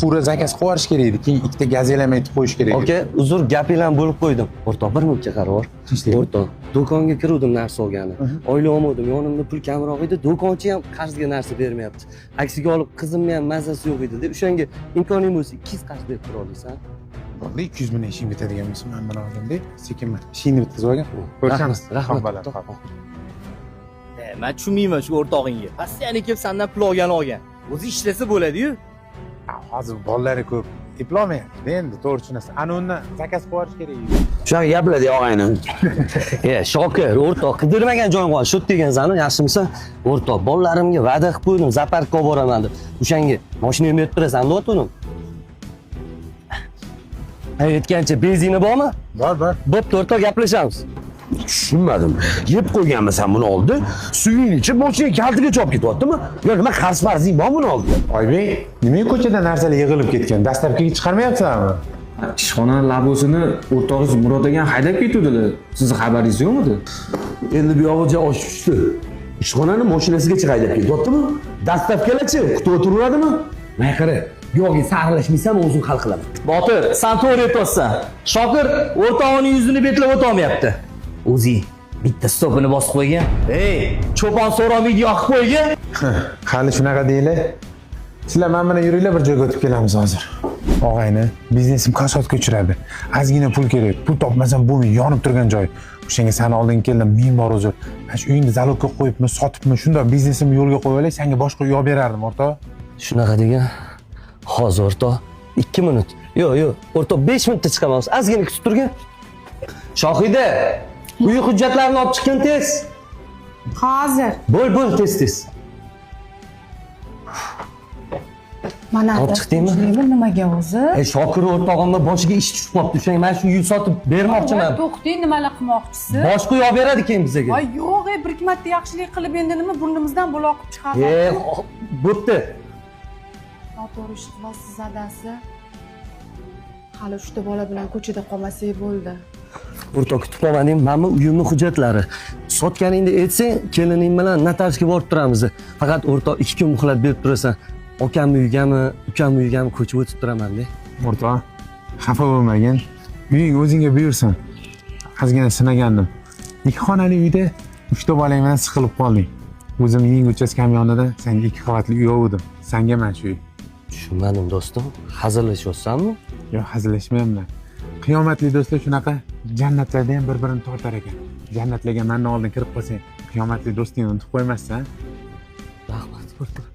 fura zakaz qilib yuborish kerak edi. Keyin ikkita gazelam aytib qo'yish kerak edi. Oka, uzr, gapinglarni bo'lib qo'ydim. O'rtoq, bir minutga qarab ol. O'rtoq, do'konga kiruvdim narsa olgani. Oylik olmadim, yonimda pul kamroq edi, do'konchi ham qarzga narsa bermayapti. Aksiga olib, qizimni ham mazasi yo'q edi deb, o'shanga imkoning bo'lsa 200 qarz berib tura olaysan. Bo'ldi, 200 ming ishing bitadigan bo'lsa, men buni olganda sekinman. Ishingni bitkazib olgin. Ko'rishamiz. Rahmat. Men tushunmayman shu o'rtog'ingga. Postoyanno kelib sendan pul olgan. O'zi ishlasa bo'ladi-yu. Hozir bolalari ko'p. Eplolmayapti. Endi to'g'ri tushunasiz. Ana undan zakaz qilib yuborish kerak edi. Shunaqa gaplar dey og'aynim. Shokir, o'rtoq, qidirmagan joyim qoldi. Shu degansani, yaxshimisa? O'rtoq, bolalarimga va'da qilib qo'ydim, zaparkka olib boraman deb. O'shanga mashinani berib turasan, deyapti-ku. Aytgancha benzini bormi? Bor. Bo'pti, o'rtoq, gaplashamiz. Tushunmadim. Yeb qo'yganmisan buni oldi, suvini ichib mashina kaltiga chopib ketyaptimi? Yo, nima qarz-farzing bormi buni oldi? Oybek, nimaga ko'chada narsalar yig'ilib ketgan? Dastlabkiga chiqarmayapsizlarmi? Ishxona labosini o'rtog'ingiz Murod degan haydab ketuvdilar. Sizni xabaringiz yo'qmidi? Endi bu yog'iga oshib tushdi. Ishxonani mashinasiga haydab ketyaptimi? Dastlabkilachi kutib o'tiradimi? Mana qara, bu yog'iga saralashmaysan, o'zing hal qilaman. Botir, sen to'g'ri aytyapsan. Shokir o'rtog'ining yuzini betlab o'tolmayapti. O'zi bitta stopini bosib qo'ygan. Cho'pon so'rov video yoqib qo'ygan. Hali shunaqa deylar. Sizlar men bilan yuringlar, bir joyga o'tib kelamiz hozir. Og'ayni, biznesim kasodga uchradi. Ozgina pul kerak. Pul topmasam bo'lmaydi, yonib turgan joy. O'shanga seni oldinga keldim, men bor uzr. Mana shu uyingni zalogga qo'yibmi, sotibmi, shunda biznesimni yo'lga qo'yib olay, senga boshqa uy olib berardim, o'rtoq. Shunaqa degan. Hozir o'rtoq, 2 minut. Yo'q, o'rtoq 5 minutda chiqamiz. Ozgina kutib turgin. Shohida, uy hujjatlarini olib chiqqin tez. Hozir. Bo'l, tez. Mana olib chiqdingmi? Nimaga o'zi? Shokir o'rtog'imni boshiga ish tushib qolibdi. O'shanga men shu uy sotib bermoqchiman. To'xting, nimalar qilmoqchisiz? Boshqa uy olib beradi keyin bizga. Voy, yo'q, bir ikki marta yaxshilik qilib endi nima burnimizdan bol oqib chiqadi. Bo'pti. Noto'g'ri ish qilyapsiz adasi. Hali 3 ta bola bilan ko'chada qolmasak bo'ldi. O'rtoq, kutib qolmading, mana uyimning hujjatlari. Sotganingda aytsang, kelining bilan notariusga borib turamiz. Faqat o'rtoq 2 kun muhlat berib turasan. Okamni uygami, ukamni uygami ko'chib o'tib turaman-da. O'rtoq, xafa bo'lmagin. Uying o'zingga buyursin. Ozgina sinagandim. 2 xonali uyda 3 ta bolang bilan siqilib qolding. O'zim uying uchastkam yonida senga 2 qavatli uy oldim. Senga mana shu uy. Tushunmadim do'stim. Hazillashyapsanmi? Yo'q, hazillashmayapman. Qiyomatli do'stlar shunaqa jannatlarda ham bir-birini tortar ekan. Jannatlarga mendan oldin kirib qolsang, qiyomatli do'stingni unutib qo'ymassan. Rahmat, o'rtoq.